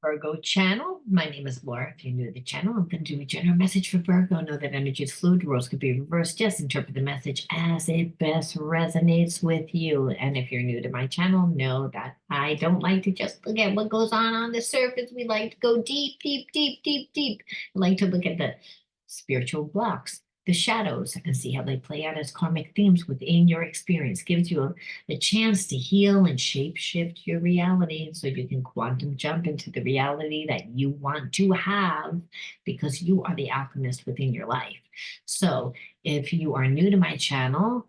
Virgo channel. My name is Laura. If you're new to the channel, I'm going to do a general message for Virgo. Know that energy is fluid, roles could be reversed. Just interpret the message as it best resonates with you. And if you're new to my channel, know that I don't like to just look at what goes on the surface. We like to go deep, deep, deep, deep, deep. I like to look at the spiritual blocks, the shadows, and see how they play out as karmic themes within your experience. Gives you a chance to heal and shape shift your reality so you can quantum jump into the reality that you want to have because you are the alchemist within your life. So if you are new to my channel,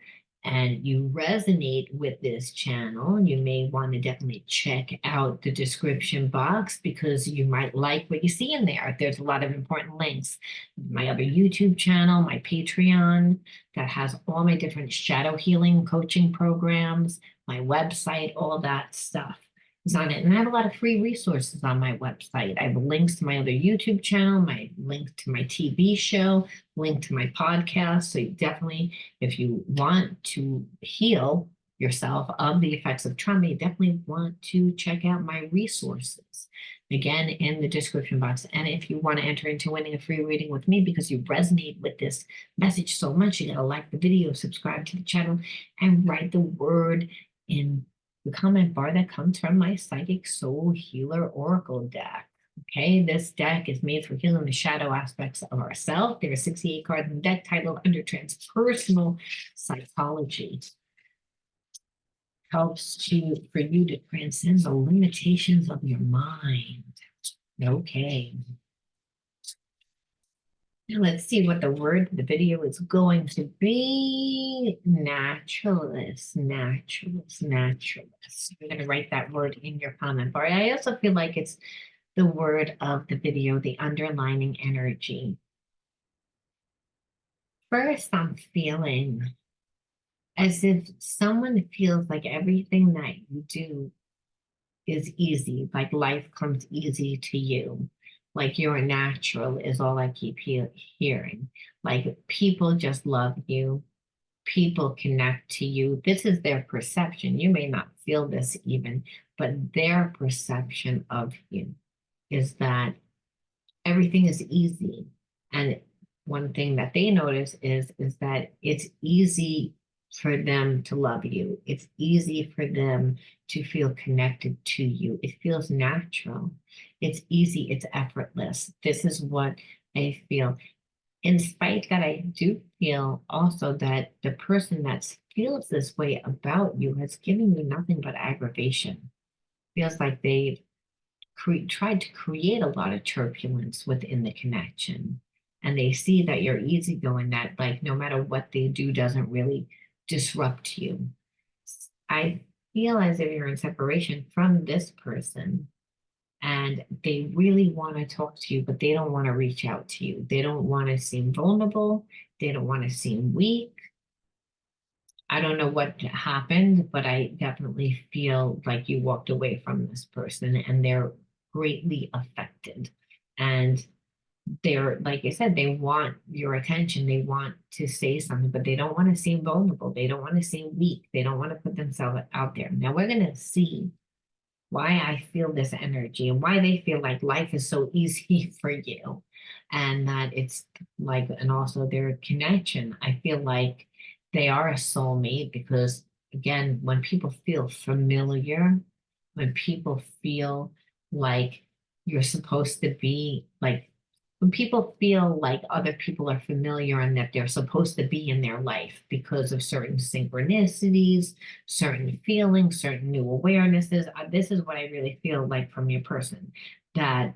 and you resonate with this channel, you may want to definitely check out the description box because you might like what you see in there. There's a lot of important links. My other YouTube channel, my Patreon, that has all my different shadow healing coaching programs, my website, all that stuff is on it. And I have a lot of free resources on my website. I have links to my other YouTube channel, my link to my TV show, link to my podcast. So you definitely, if you want to heal yourself of the effects of trauma, you definitely want to check out my resources. Again, in the description box. And if you want to enter into winning a free reading with me because you resonate with this message so much, you got to like the video, subscribe to the channel, and write the word in the comment bar that comes from my Psychic Soul Healer Oracle deck. Okay, this deck is made for healing the shadow aspects of ourselves. There are 68 cards in the deck titled Under Transpersonal Psychology. Helps for you to transcend the limitations of your mind. Okay. Now let's see what the word for the video is going to be. Naturalist, naturalist, naturalist. You're going to write that word in your comment bar. I also feel like it's the word of the video, the underlining energy. First, I'm feeling as if someone feels like everything that you do is easy, like life comes easy to you. Like you're a natural is all I keep hearing. Like people just love you. People connect to you. This is their perception. You may not feel this even, but their perception of you is that everything is easy. And one thing that they notice is that it's easy for them to love you. It's easy for them to feel connected to you. It feels natural. It's easy. It's effortless. This is what I feel. In spite that, I do feel also that the person that feels this way about you has given you nothing but aggravation. Feels like they've tried to create a lot of turbulence within the connection. And they see that you're easygoing, that like no matter what they do doesn't really disrupt you. I feel as if you're in separation from this person and they really want to talk to you, but they don't want to reach out to you. They don't want to seem vulnerable. They don't want to seem weak. I don't know what happened, but I definitely feel like you walked away from this person and they're greatly affected. And they're, like I said, they want your attention. They want to say something, but they don't want to seem vulnerable. They don't want to seem weak. They don't want to put themselves out there. Now we're going to see why I feel this energy and why they feel like life is so easy for you. And that it's like, and also their connection. I feel like they are a soulmate because, again, when people feel familiar, when people feel like you're supposed to be like, when people feel like other people are familiar and that they're supposed to be in their life because of certain synchronicities, certain feelings, certain new awarenesses. This is what I really feel like from your person, that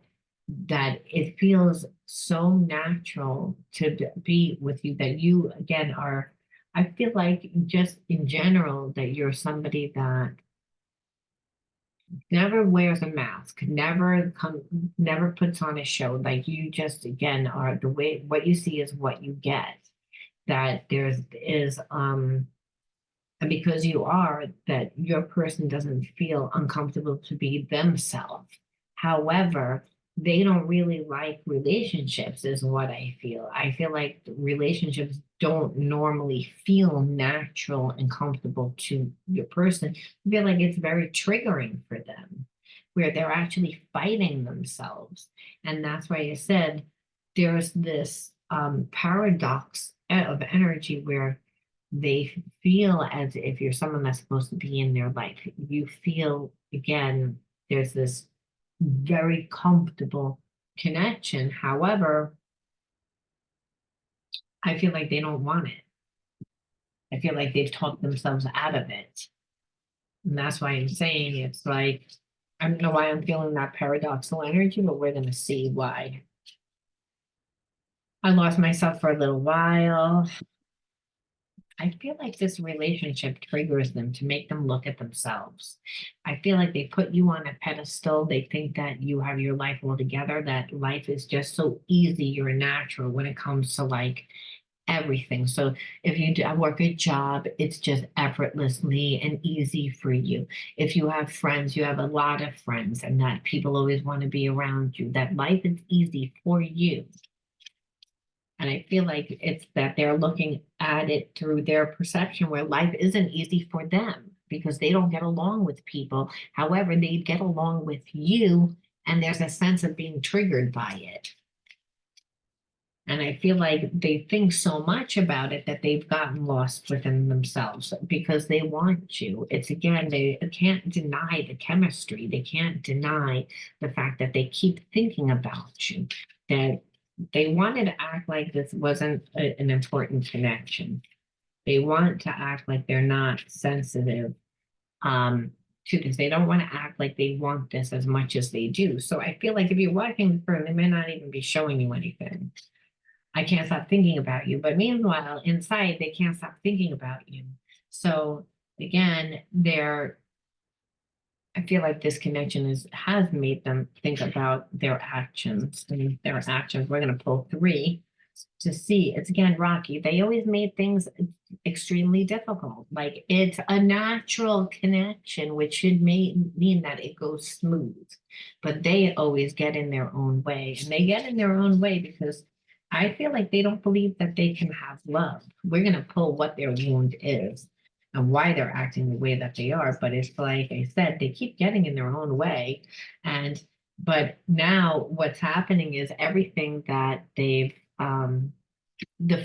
it feels so natural to be with you, that you again are, I feel like just in general that you're somebody that never wears a mask, never puts on a show. Like you just again are the way what you see is what you get. That there's is and because you are, that your person doesn't feel uncomfortable to be themselves. However, they don't really like relationships, is what I feel. I feel like relationships don't normally feel natural and comfortable to your person. I feel like it's very triggering for them, where they're actually fighting themselves. And that's why I said there's this paradox of energy where they feel as if you're someone that's supposed to be in their life. You feel, again, there's this very comfortable connection. However, I feel like they don't want it. I feel like they've talked themselves out of it. And that's why I'm saying it's like, I don't know why I'm feeling that paradoxical energy, but we're going to see why. I lost myself for a little while. I feel like this relationship triggers them to make them look at themselves. I feel like they put you on a pedestal. They think that you have your life all together, that life is just so easy, you're natural when it comes to like everything. So if you work a job, it's just effortlessly and easy for you. If you have friends, you have a lot of friends, and that people always want to be around you, that life is easy for you. And I feel like it's that they're looking at it through their perception where life isn't easy for them because they don't get along with people. However, they get along with you, and there's a sense of being triggered by it. And I feel like they think so much about it that they've gotten lost within themselves because they want you. It's again, they can't deny the chemistry. They can't deny the fact that they keep thinking about you, that they wanted to act like this wasn't an important connection. They want to act like they're not sensitive to this. They don't want to act like they want this as much as they do. So I feel like if you're watching for them, they may not even be showing you anything. I can't stop thinking about you. But meanwhile, inside, they can't stop thinking about you. So again, I feel like this connection has made them think about their actions and their actions. We're going to pull three to see. It's again rocky. They always made things extremely difficult. Like it's a natural connection, which should mean that it goes smooth. But they always get in their own way. And they get in their own way because I feel like they don't believe that they can have love. We're going to pull what their wound is and why they're acting the way that they are. But it's like I said, they keep getting in their own way. But now what's happening is everything that the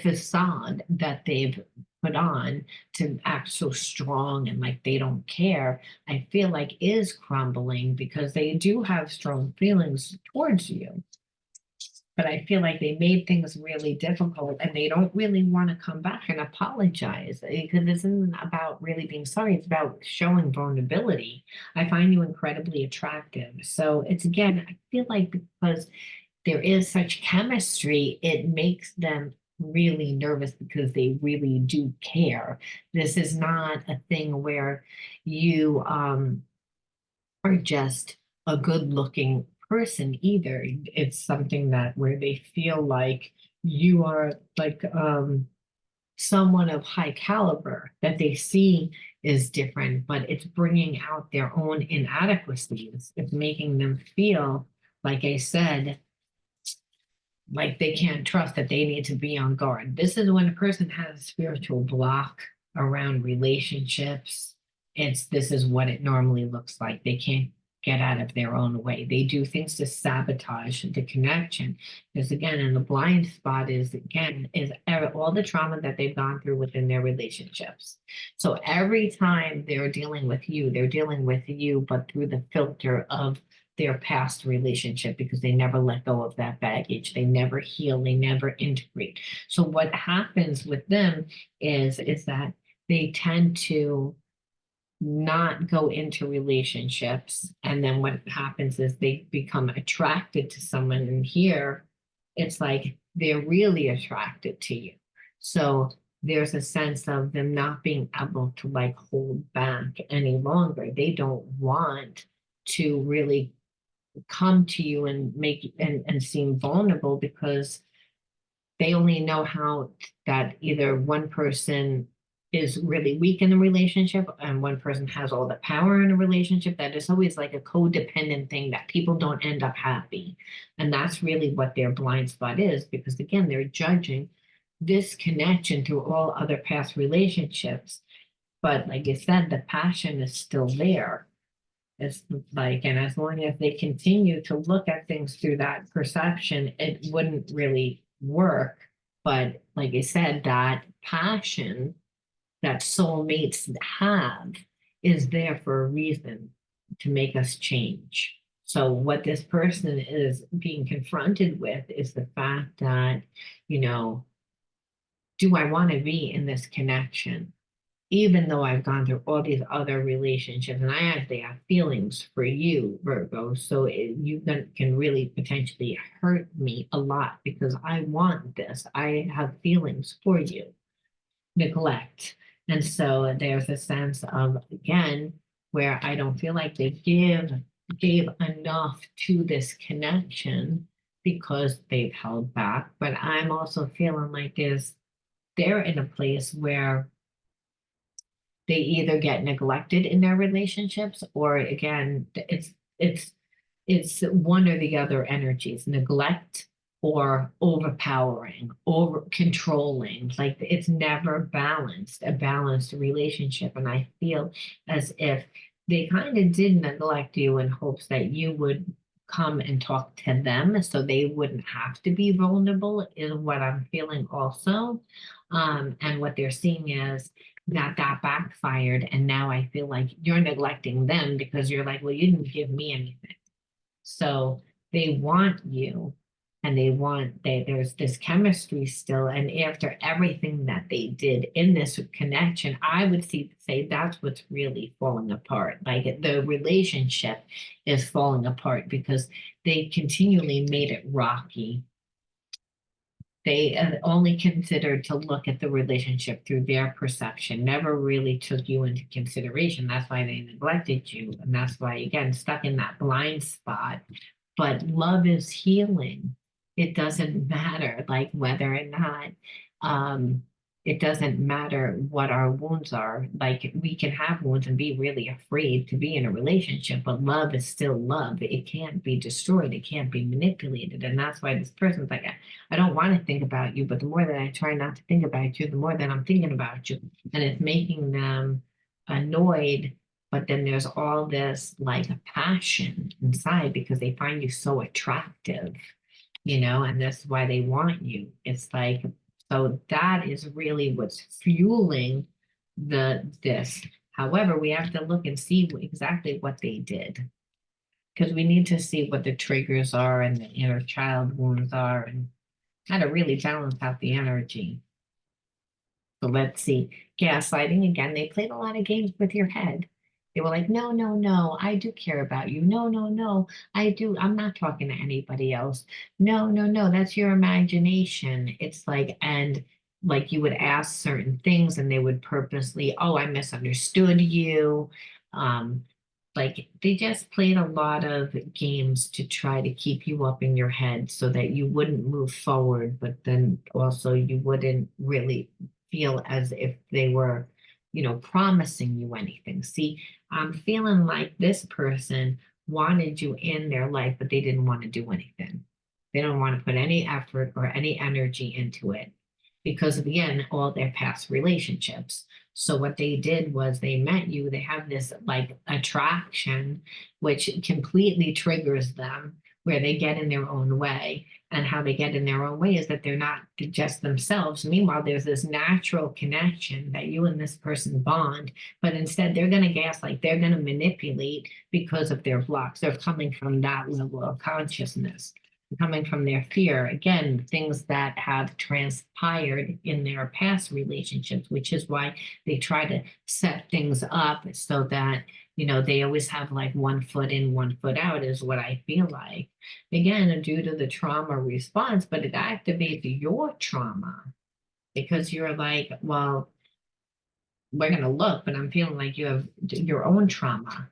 facade that they've put on to act so strong and like they don't care, I feel like is crumbling because they do have strong feelings towards you. But I feel like they made things really difficult and they don't really want to come back and apologize because this isn't about really being sorry. It's about showing vulnerability. I find you incredibly attractive. So it's again, I feel like because there is such chemistry, it makes them really nervous because they really do care. This is not a thing where you are just a good looking person either. It's something that where they feel like you are like someone of high caliber that they see is different, but it's bringing out their own inadequacies. It's making them feel, like I said, like they can't trust, that they need to be on guard. This is when a person has a spiritual block around relationships. This is what it normally looks like. They can't get out of their own way. They do things to sabotage the connection. Because again, in the blind spot is all the trauma that they've gone through within their relationships. So every time they're dealing with you, but through the filter of their past relationship because they never let go of that baggage. They never heal, they never integrate. So what happens with them is that they tend to not go into relationships. And then what happens is they become attracted to someone. And here it's like they're really attracted to you. So there's a sense of them not being able to like hold back any longer. They don't want to really come to you and make and seem vulnerable because they only know how that either one person is really weak in the relationship and one person has all the power in a relationship, that is always like a codependent thing that people don't end up happy. And that's really what their blind spot is, because again, they're judging this connection through all other past relationships. But like I said, the passion is still there. It's like, and as long as they continue to look at things through that perception, it wouldn't really work. But like I said, that passion that soulmates have is there for a reason to make us change. So what this person is being confronted with is the fact that, you know, do I want to be in this connection? Even though I've gone through all these other relationships and I actually have feelings for you, Virgo, so you can really potentially hurt me a lot because I want this. I have feelings for you. Neglect. And so there's a sense of, again, where I don't feel like they gave enough to this connection because they've held back. But I'm also feeling like they're in a place where they either get neglected in their relationships or again it's one or the other energies, neglect or overpowering, over controlling. Like it's never balanced, a balanced relationship. And I feel as if they kind of did neglect you in hopes that you would come and talk to them so they wouldn't have to be vulnerable, is what I'm feeling also. And what they're seeing is that backfired. And now I feel like you're neglecting them because you're like, well, you didn't give me anything. So they want you and there's this chemistry still. And after everything that they did in this connection, I would say that's what's really falling apart. Like the relationship is falling apart because they continually made it rocky. They only considered to look at the relationship through their perception, never really took you into consideration. That's why they neglected you. And that's why, again, stuck in that blind spot. But love is healing. It doesn't matter like whether or not it doesn't matter what our wounds are. Like we can have wounds and be really afraid to be in a relationship, but love is still love. It can't be destroyed. It can't be manipulated. And that's why this person's like, I don't want to think about you, but the more that I try not to think about you, the more that I'm thinking about you. And it's making them annoyed. But then there's all this like passion inside because they find you so attractive, and that's why they want you. It's like, so that is really what's fueling this. However, we have to look and see exactly what they did because we need to see what the triggers are and the inner child wounds are and how to really balance out the energy. So let's see. Gaslighting again, they played a lot of games with your head. They were like, no, no, no, I do care about you. No, no, no, I do. I'm not talking to anybody else. No, no, no, that's your imagination. It's like, and like you would ask certain things and they would purposely, oh, I misunderstood you. Like they just played a lot of games to try to keep you up in your head so that you wouldn't move forward, but then also you wouldn't really feel as if they were, promising you anything. See, I'm feeling like this person wanted you in their life, but they didn't want to do anything. They don't want to put any effort or any energy into it because of, again, all their past relationships. So what they did was they met you, they have this like attraction, which completely triggers them where they get in their own way. And how they get in their own way is that they're not just themselves. Meanwhile, there's this natural connection that you and this person bond, but instead they're going to gaslight, they're going to manipulate because of their blocks. They're coming from that level of consciousness, coming from their fear. Again, things that have transpired in their past relationships, which is why they try to set things up so that they always have like one foot in, one foot out, is what I feel like. Again, due to the trauma response, but it activates your trauma because you're like, well, we're going to look, but I'm feeling like you have your own trauma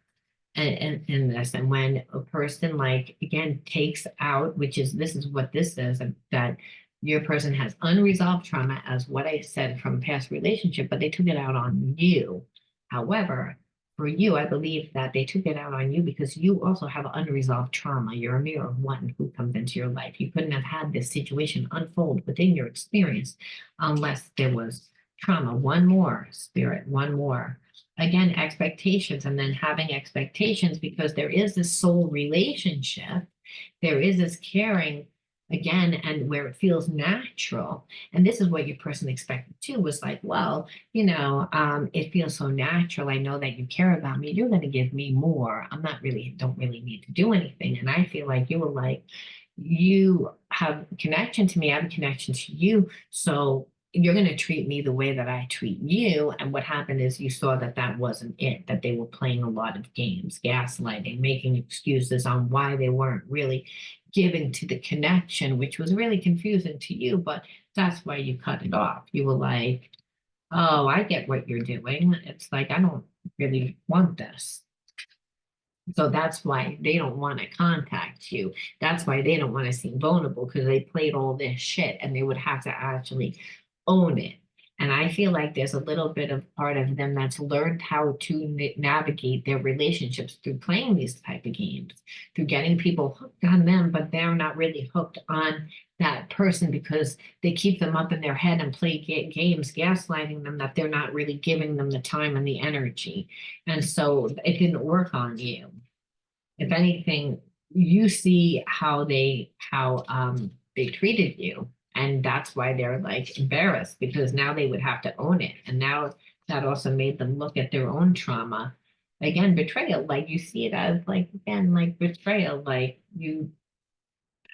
in this. And when a person, like, again, takes out, this is what this says, that your person has unresolved trauma, as what I said from past relationship, but they took it out on you. However, for you, I believe that they took it out on you because you also have unresolved trauma. You're a mirror of one who comes into your life. You couldn't have had this situation unfold within your experience unless there was trauma. One more, spirit, one more. again, expectations, and then having expectations because there is this soul relationship, there is this caring again, and where it feels natural. And this is what your person expected too, was like, well, it feels so natural. I know that you care about me. You're going to give me more. Don't really need to do anything. And I feel like you were like, you have connection to me, I have a connection to you. So you're going to treat me the way that I treat you. And what happened is you saw that that wasn't it, that they were playing a lot of games, gaslighting, making excuses on why they weren't really giving to the connection, which was really confusing to you. But that's why you cut it off. You were like, oh, I get what you're doing. It's like, I don't really want this. So that's why they don't want to contact you. That's why they don't want to seem vulnerable because they played all this shit and they would have to actually own it. And I feel like there's a little bit of part of them that's learned how to navigate their relationships through playing these type of games, through getting people hooked on them, but they're not really hooked on that person because they keep them up in their head and play games, gaslighting them that they're not really giving them the time and the energy. And so it didn't work on you. If anything, you see how they treated you. And that's why they're like embarrassed because now they would have to own it. And now that also made them look at their own trauma. Again, betrayal, like you see it as like, again, like betrayal, like you,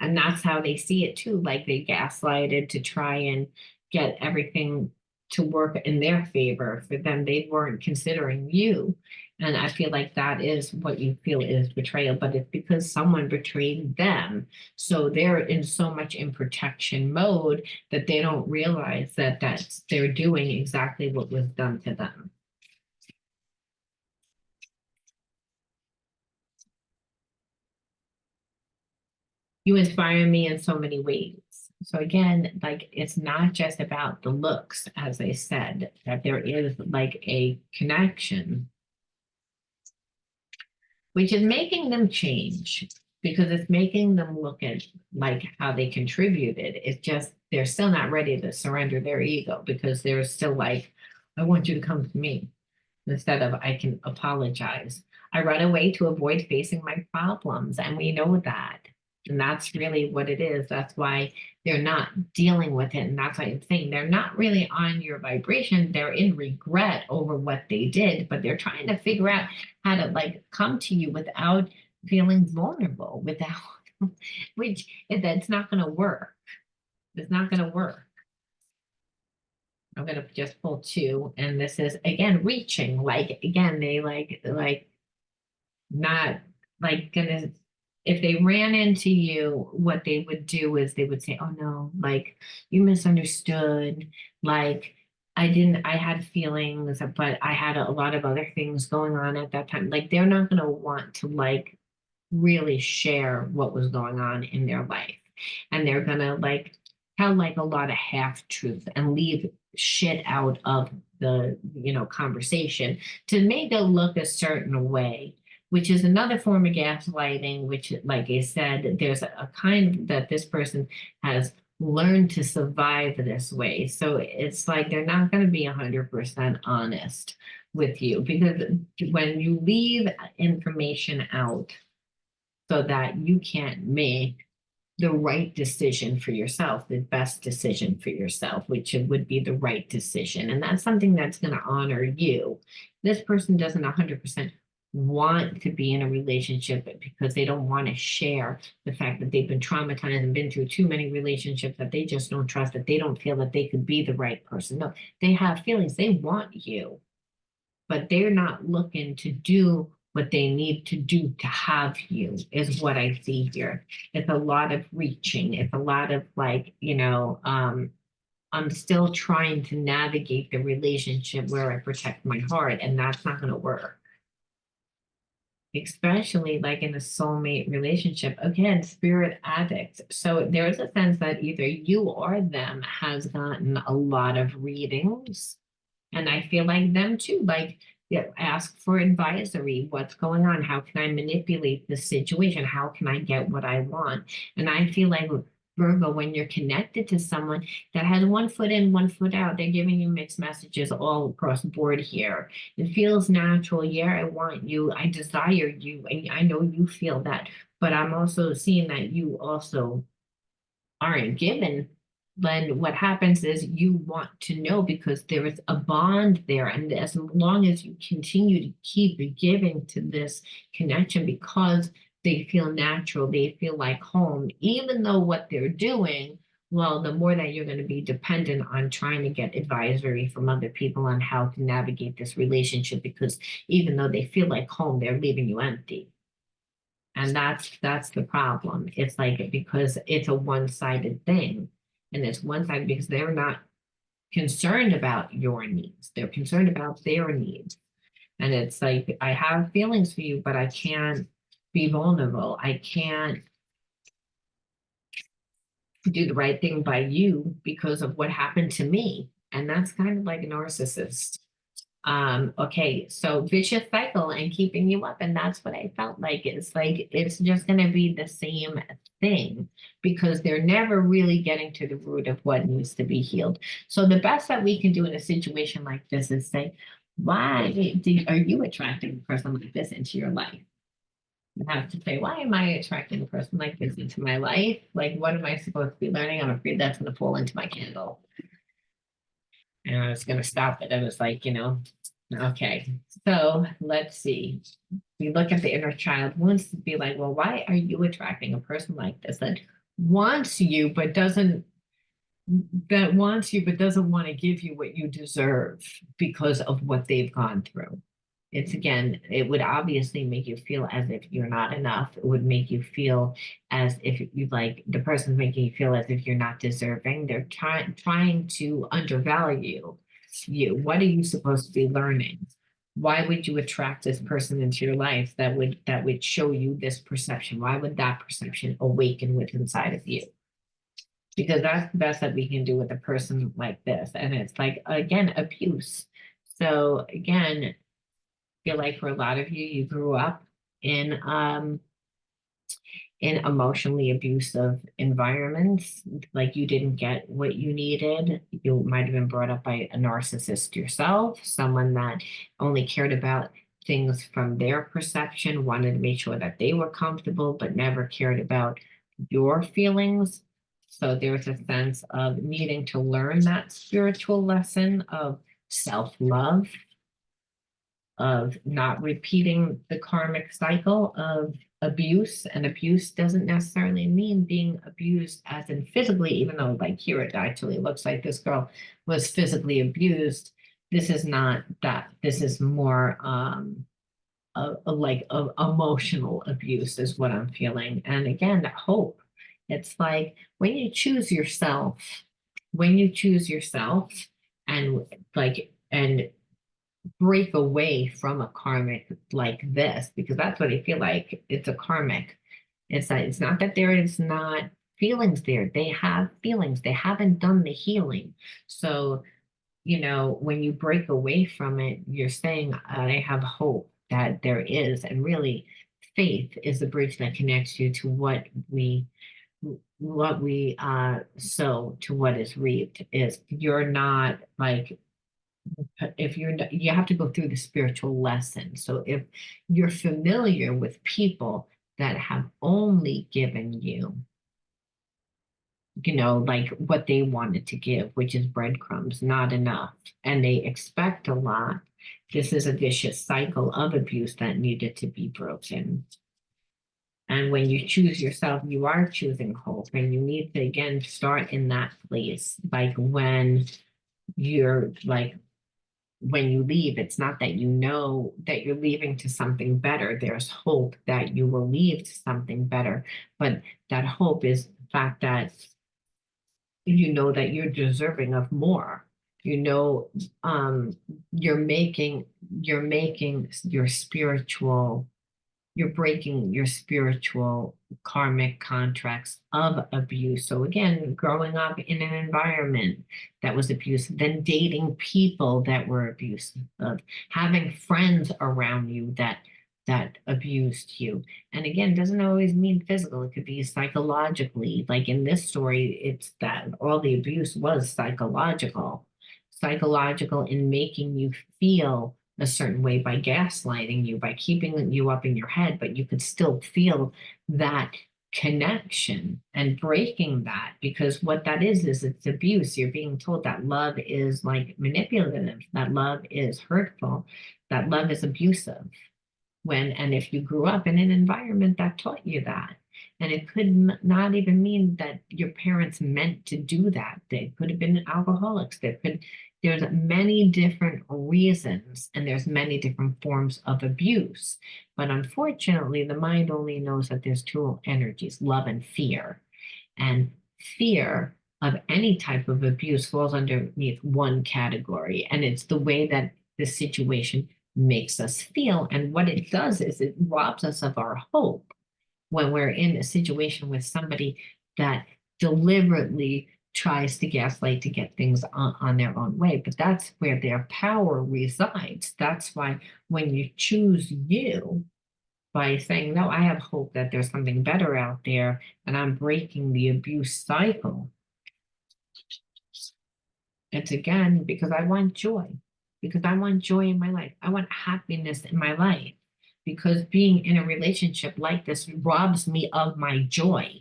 and that's how they see it too. Like they gaslighted to try and get everything to work in their favor. For them, they weren't considering you. And I feel like that is what you feel is betrayal, but it's because someone betrayed them. So they're in so much in protection mode that they don't realize that they're doing exactly what was done to them. You inspire me in so many ways. So again, like it's not just about the looks, as I said, that there is like a connection, which is making them change because it's making them look at like how they contributed. It's just they're still not ready to surrender their ego because they're still like, I want you to come to me instead of I can apologize. I run away to avoid facing my problems, and we know that. And that's really what it is. That's why they're not dealing with it. And that's why I'm saying they're not really on your vibration. They're in regret over what they did, but they're trying to figure out how to like come to you without feeling vulnerable, without which that's not going to work. It's not going to work. I'm gonna just pull two, and this is again reaching. Like again, they like not like gonna. If they ran into you, what they would do is they would say, "Oh no, like you misunderstood. Like I had feelings, but I had a lot of other things going on at that time." Like they're not gonna want to like really share what was going on in their life. And they're gonna like tell like a lot of half truth and leave shit out of the conversation to make it look a certain way, which is another form of gaslighting, which like I said, there's a kind that this person has learned to survive this way. So it's like they're not going to be 100% honest with you because when you leave information out so that you can't make the right decision for yourself, the best decision for yourself, which would be the right decision. And that's something that's going to honor you. This person doesn't 100% want to be in a relationship because they don't want to share the fact that they've been traumatized and been through too many relationships that they just don't trust, that they don't feel that they could be the right person. No, they have feelings. They want you, but they're not looking to do what they need to do to have you, is what I see here. It's a lot of reaching. It's a lot of like, I'm still trying to navigate the relationship where I protect my heart, and that's not going to work. Especially like in a soulmate relationship, again, spirit addicts. So there's a sense that either you or them has gotten a lot of readings. And I feel like them too, like ask for advisory. What's going on? How can I manipulate the situation? How can I get what I want? And I feel like Virgo, when you're connected to someone that has one foot in, one foot out, they're giving you mixed messages all across the board here. It feels natural. Yeah, I want you. I desire you. And I know you feel that. But I'm also seeing that you also aren't given. Then what happens is you want to know because there is a bond there. And as long as you continue to keep giving to this connection because they feel natural, they feel like home, even though what they're doing, well, the more that you're going to be dependent on trying to get advisory from other people on how to navigate this relationship, because even though they feel like home, they're leaving you empty. And that's the problem. It's like because it's a one-sided thing. And it's one-sided because they're not concerned about your needs. They're concerned about their needs. And it's like, I have feelings for you, but I can't be vulnerable. I can't do the right thing by you because of what happened to me. And that's kind of like a narcissist. Okay, so vicious cycle and keeping you up. And that's what I felt like. It's like it's just gonna be the same thing because they're never really getting to the root of what needs to be healed. So the best that we can do in a situation like this is say, why are you attracting a person like this into your life? You have to say, why am I attracting a person like this into my life? Like, what am I supposed to be learning? I'm afraid that's gonna fall into my candle. And I was gonna stop it. I was like, okay, so let's see. We look at the inner child, wants to be like, well, why are you attracting a person like this that wants you but doesn't want to give you what you deserve because of what they've gone through? It's again, it would obviously make you feel as if you're not enough. It would make you feel as if you like the person's making you feel as if you're not deserving. They're trying to undervalue you. What are you supposed to be learning? Why would you attract this person into your life that would show you this perception? Why would that perception awaken within inside of you? Because that's the best that we can do with a person like this. And it's like again, abuse. So again, feel like for a lot of you, you grew up in emotionally abusive environments, like you didn't get what you needed. You might have been brought up by a narcissist yourself, someone that only cared about things from their perception, wanted to make sure that they were comfortable, but never cared about your feelings. So there's a sense of needing to learn that spiritual lesson of self-love, of not repeating the karmic cycle of abuse. And abuse doesn't necessarily mean being abused as in physically, even though like here it actually looks like this girl was physically abused. This is not that. This is more like emotional abuse is what I'm feeling. And again, hope. It's like when you choose yourself and like and break away from a karmic like this, because that's what I feel like. It's a karmic. It's not that there is not feelings there. They have feelings. They haven't done the healing. So, when you break away from it, you're saying, I have hope that there is. And really, faith is the bridge that connects you to what we sow to what is reaped. Is you're not like if you have to go through the spiritual lesson. So if you're familiar with people that have only given you, like what they wanted to give, which is breadcrumbs, not enough, and they expect a lot, this is a vicious cycle of abuse that needed to be broken. And when you choose yourself, you are choosing hope, and you need to again start in that place. Like you're like when you leave, it's not that you know that you're leaving to something better. There's hope that you will leave to something better. But that hope is the fact that you know that you're deserving of more. You know, you're making your spiritual you're breaking your spiritual karmic contracts of abuse. So again, growing up in an environment that was abusive, then dating people that were abusive, having friends around you that that abused you. And again, doesn't always mean physical, it could be psychologically. Like in this story, it's that all the abuse was psychological, psychological in making you feel a certain way by gaslighting you, by keeping you up in your head, but you could still feel that connection and breaking that, because what that is it's abuse. You're being told that love is like manipulative, that love is hurtful, that love is abusive. And if you grew up in an environment that taught you that, and it could not even mean that your parents meant to do that. They could have been alcoholics. There's many different reasons, and there's many different forms of abuse. But unfortunately, the mind only knows that there's two energies, love and fear. And fear of any type of abuse falls underneath one category, and it's the way that the situation makes us feel. And what it does is it robs us of our hope when we're in a situation with somebody that deliberately tries to gaslight to get things on their own way. But that's where their power resides. That's why when you choose you, by saying, no, I have hope that there's something better out there, and I'm breaking the abuse cycle. It's again because I want joy, because I want joy in my life. I want happiness in my life, because being in a relationship like this robs me of my joy.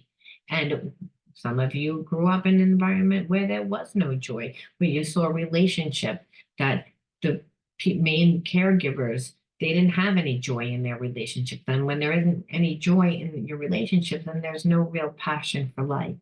And some of you grew up in an environment where there was no joy, where you saw a relationship that the main caregivers, they didn't have any joy in their relationship. Then when there isn't any joy in your relationship, then there's no real passion for life,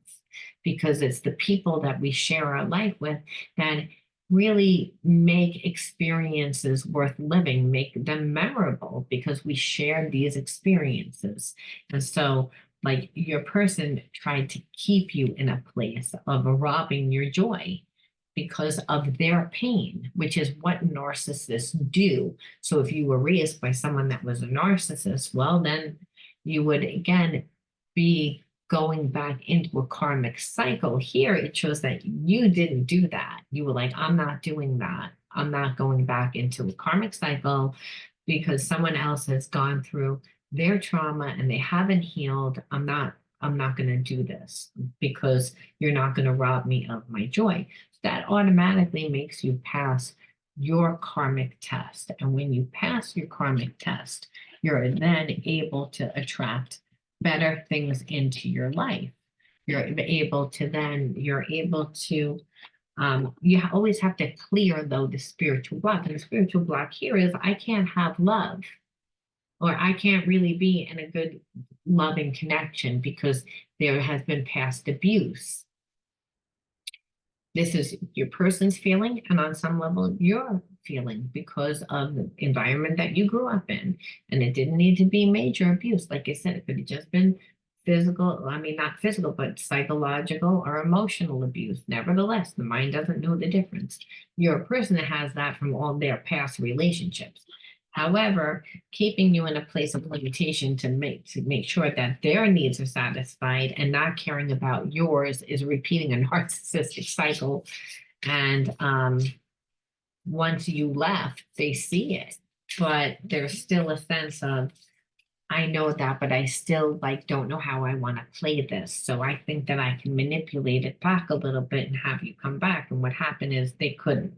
because it's the people that we share our life with that really make experiences worth living, make them memorable, because we share these experiences. And so, like, your person tried to keep you in a place of robbing your joy because of their pain, which is what narcissists do. So if you were raised by someone that was a narcissist, well, then you would again be going back into a karmic cycle. Here, it shows that you didn't do that. You were like, I'm not doing that. I'm not going back into a karmic cycle because someone else has gone through their trauma and they haven't healed. I'm not going to do this because you're not going to rob me of my joy. That automatically makes you pass your karmic test. And when you pass your karmic test, you're then able to attract better things into your life. You're able to, you always have to clear though the spiritual block. And the spiritual block here is I can't have love, or I can't really be in a good loving connection because there has been past abuse. This is your person's feeling, and on some level, you're feeling because of the environment that you grew up in. And it didn't need to be major abuse. Like I said, it could have just been physical, I mean, not physical, but psychological or emotional abuse. Nevertheless, the mind doesn't know the difference. You're a person that has that from all their past relationships. However, keeping you in a place of limitation to make sure that their needs are satisfied and not caring about yours is repeating a narcissistic cycle. And once you left, they see it, but there's still a sense of, I know that, but I still don't know how I want to play this. So I think that I can manipulate it back a little bit and have you come back. And what happened is they couldn't.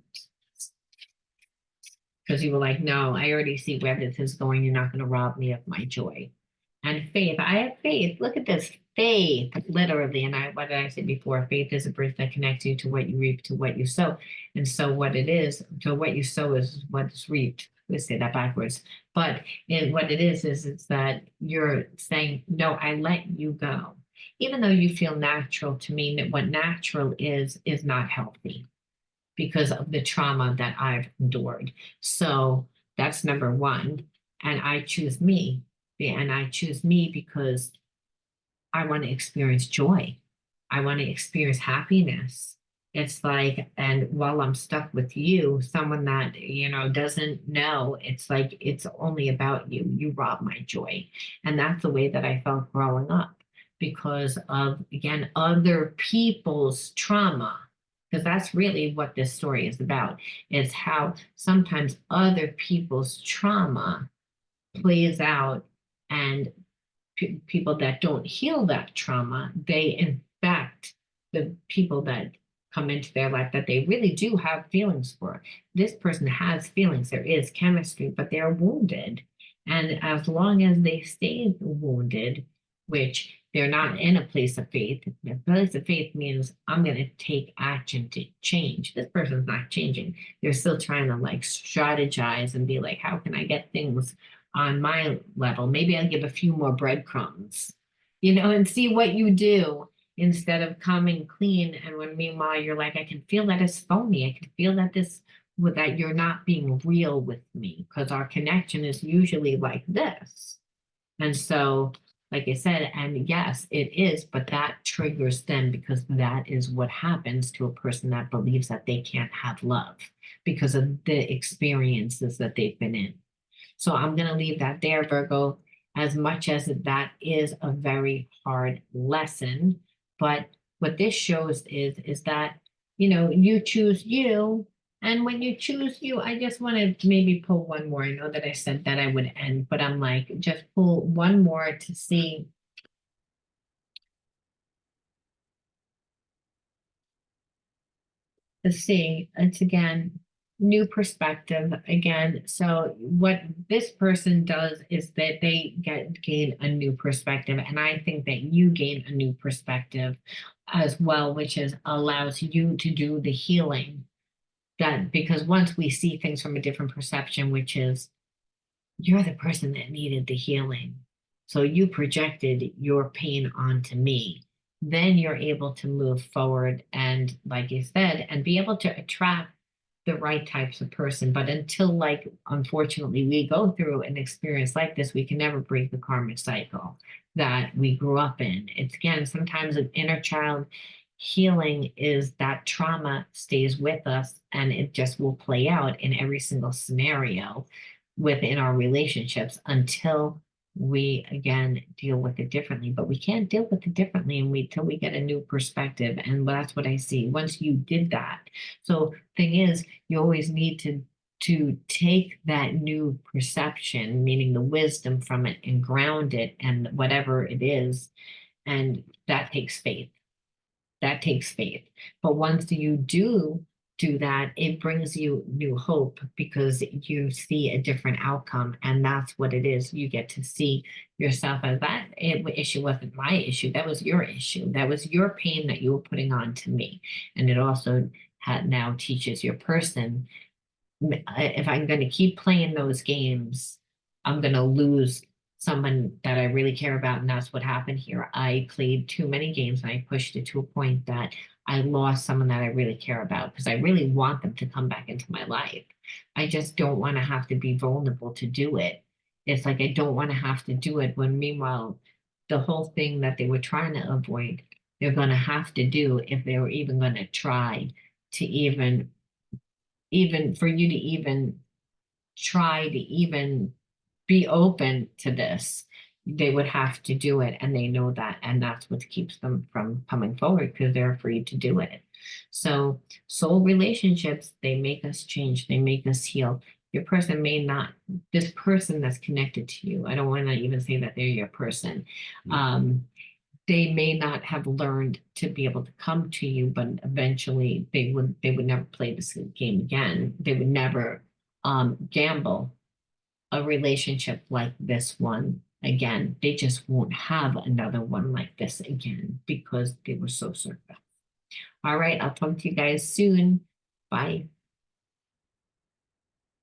Because you were like, no, I already see where this is going. You're not going to rob me of my joy. And faith, I have faith. Look at this faith, literally. And what did I say before? Faith is a bridge that connects you to what you reap, to what you sow. And so what it is, to what you sow is what's reaped. Let's say that backwards. But what it is it's that you're saying, no, I let you go. Even though you feel natural to me, that what natural is not healthy, because of the trauma that I've endured. So that's number one. And I choose me. And I choose me because I want to experience joy. I want to experience happiness. It's like, and while I'm stuck with you, someone that, doesn't know, it's like, it's only about you. You rob my joy. And that's the way that I felt growing up because of, again, other people's trauma. Because that's really what this story is about, is how sometimes other people's trauma plays out, and people that don't heal that trauma, they infect the people that come into their life that they really do have feelings for. This person has feelings, there is chemistry, but they're wounded. And as long as they stay wounded, which they're not in a place of faith, a place of faith means I'm going to take action to change. This person's not changing. They're still trying to like strategize and be like, how can I get things on my level? Maybe I'll give a few more breadcrumbs, and see what you do instead of coming clean. And when meanwhile you're like, I can feel that it's phony. I can feel that that you're not being real with me, because our connection is usually like this. And so, like I said, and yes, it is, but that triggers them, because that is what happens to a person that believes that they can't have love because of the experiences that they've been in. So I'm going to leave that there, Virgo, as much as that is a very hard lesson. But what this shows is that, you choose you. And when you choose you, I just want to maybe pull one more. I know that I said that I would end, but I'm like, just pull one more to see. It's again, new perspective again. So what this person does is that they gain a new perspective. And I think that you gain a new perspective as well, which is allows you to do the healing, that because once we see things from a different perception, which is you're the person that needed the healing. So you projected your pain onto me. Then you're able to move forward and, like you said, and be able to attract the right types of person. But until, like, unfortunately, we go through an experience like this, we can never break the karmic cycle that we grew up in. It's again, sometimes an inner child healing is that trauma stays with us and it just will play out in every single scenario within our relationships until we again deal with it differently. But we can't deal with it differently until we get a new perspective. And that's what I see once you did that. So thing is, you always need to take that new perception, meaning the wisdom from it, and ground it and whatever it is. And that takes faith. That takes faith. But once you do that, it brings you new hope because you see a different outcome. And that's what it is. You get to see yourself as that issue wasn't my issue. That was your issue. That was your pain that you were putting on to me. And it also now teaches your person, if I'm going to keep playing those games, I'm going to lose someone that I really care about. And that's what happened here. I played too many games and I pushed it to a point that I lost someone that I really care about because I really want them to come back into my life. I just don't want to have to be vulnerable to do it. It's like I don't want to have to do it when meanwhile, the whole thing that they were trying to avoid, they're going to have to do if they were even going to try to even for you to even try to even be open to this, they would have to do it. And they know that. And that's what keeps them from coming forward because they're afraid to do it. So, soul relationships, they make us change, they make us heal. Your person may not, this person that's connected to you, I don't want to even say that they're your person. They may not have learned to be able to come to you, but eventually they would never play this game again. They would never gamble a relationship like this one again. They just won't have another one like this again because they were so surface. All right, I'll talk to you guys soon. Bye.